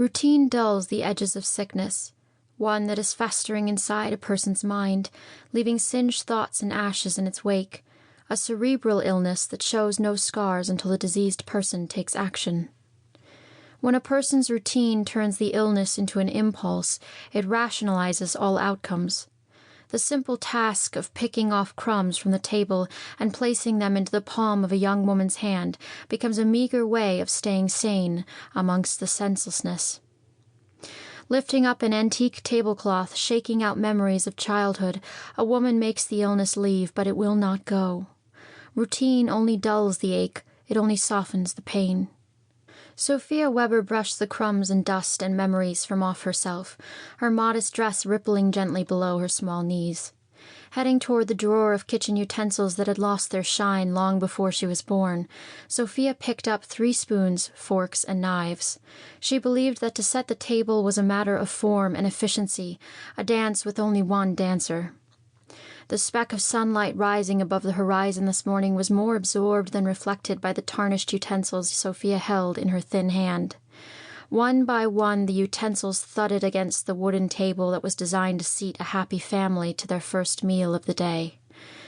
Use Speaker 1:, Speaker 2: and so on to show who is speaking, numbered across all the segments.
Speaker 1: Routine dulls the edges of sickness, one that is festering inside a person's mind, leaving singed thoughts and ashes in its wake, a cerebral illness that shows no scars until the diseased person takes action. When a person's routine turns the illness into an impulse, it rationalizes all outcomes. The simple task of picking off crumbs from the table and placing them into the palm of a young woman's hand becomes a meager way of staying sane amongst the senselessness. Lifting up an antique tablecloth, shaking out memories of childhood, a woman makes the illness leave, but it will not go. Routine only dulls the ache, it only softens the pain. Sophia Weber brushed the crumbs and dust and memories from off herself, her modest dress rippling gently below her small knees. Heading toward the drawer of kitchen utensils that had lost their shine long before she was born, Sophia picked up 3 spoons, forks, and knives. She believed that to set the table was a matter of form and efficiency, a dance with only one dancer. The speck of sunlight rising above the horizon this morning was more absorbed than reflected by the tarnished utensils Sophia held in her thin hand. One by one the utensils thudded against the wooden table that was designed to seat a happy family to their first meal of the day.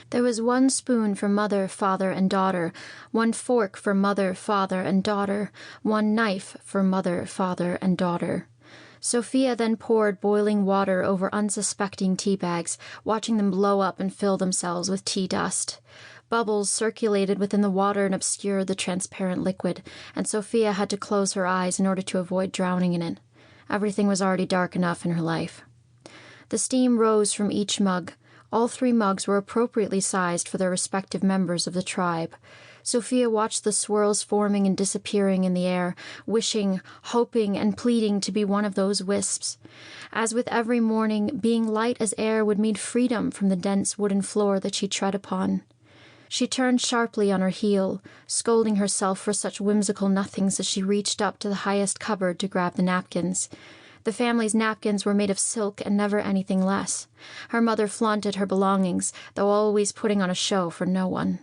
Speaker 1: There was 1 spoon for mother, father, and daughter, 1 fork for mother, father, and daughter, 1 knife for mother, father, and daughter. Sophia then poured boiling water over unsuspecting tea bags, watching them blow up and fill themselves with tea dust. Bubbles circulated within the water and obscured the transparent liquid, and Sophia had to close her eyes in order to avoid drowning in it. Everything was already dark enough in her life. The steam rose from each mug. All 3 mugs were appropriately sized for their respective members of the tribe. Sophia watched the swirls forming and disappearing in the air, wishing, hoping, and pleading to be one of those wisps. As with every morning, being light as air would mean freedom from the dense wooden floor that she trod upon. She turned sharply on her heel, scolding herself for such whimsical nothings as she reached up to the highest cupboard to grab the napkins. The family's napkins were made of silk and never anything less. Her mother flaunted her belongings, though always putting on a show for no one.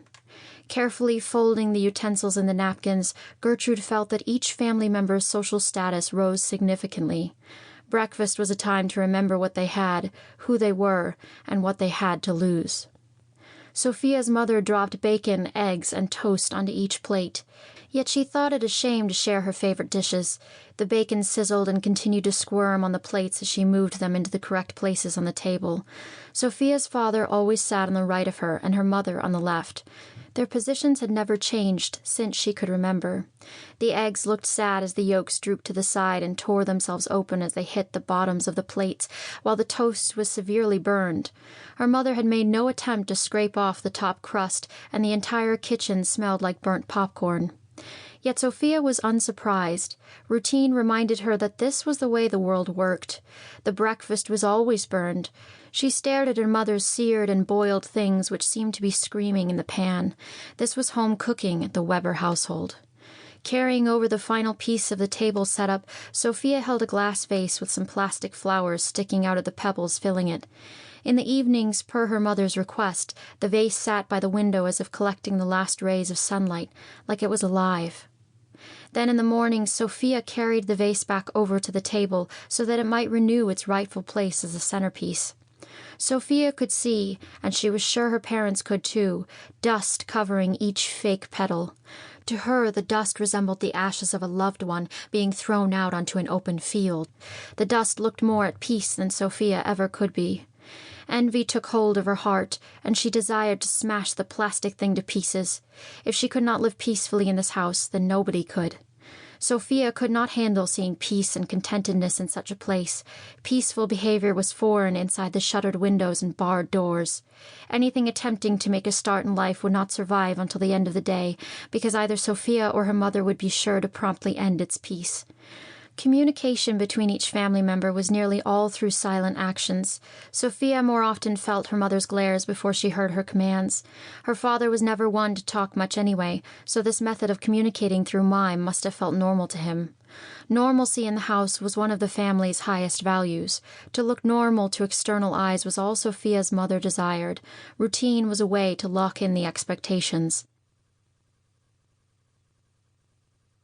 Speaker 1: Carefully folding the utensils in the napkins, Gertrude felt that each family member's social status rose significantly. Breakfast was a time to remember what they had, who they were, and what they had to lose. Sophia's mother dropped bacon, eggs, and toast onto each plate. Yet she thought it a shame to share her favorite dishes. The bacon sizzled and continued to squirm on the plates as she moved them into the correct places on the table. Sophia's father always sat on the right of her and her mother on the left. Their positions had never changed since she could remember. The eggs looked sad as the yolks drooped to the side and tore themselves open as they hit the bottoms of the plates, while the toast was severely burned. Her mother had made no attempt to scrape off the top crust, and the entire kitchen smelled like burnt popcorn. Yet Sophia was unsurprised. Routine reminded her that this was the way the world worked. The breakfast was always burned. She stared at her mother's seared and boiled things which seemed to be screaming in the pan. This was home cooking at the Weber household. Carrying over the final piece of the table setup, Sophia held a glass vase with some plastic flowers sticking out of the pebbles filling it. In the evenings, per her mother's request, the vase sat by the window as if collecting the last rays of sunlight, like it was alive. Then in the morning, Sophia carried the vase back over to the table so that it might renew its rightful place as a centerpiece. Sophia could see, and she was sure her parents could too, dust covering each fake petal. To her, the dust resembled the ashes of a loved one being thrown out onto an open field. The dust looked more at peace than Sophia ever could be. Envy took hold of her heart, and she desired to smash the plastic thing to pieces. If she could not live peacefully in this house, then nobody could. Sophia could not handle seeing peace and contentedness in such a place. Peaceful behavior was foreign inside the shuttered windows and barred doors. Anything attempting to make a start in life would not survive until the end of the day, because either Sophia or her mother would be sure to promptly end its peace. Communication between each family member was nearly all through silent actions. Sophia more often felt her mother's glares before she heard her commands. Her father was never one to talk much anyway, so this method of communicating through mime must have felt normal to him. Normalcy in the house was one of the family's highest values. To look normal to external eyes was all Sophia's mother desired. Routine was a way to lock in the expectations.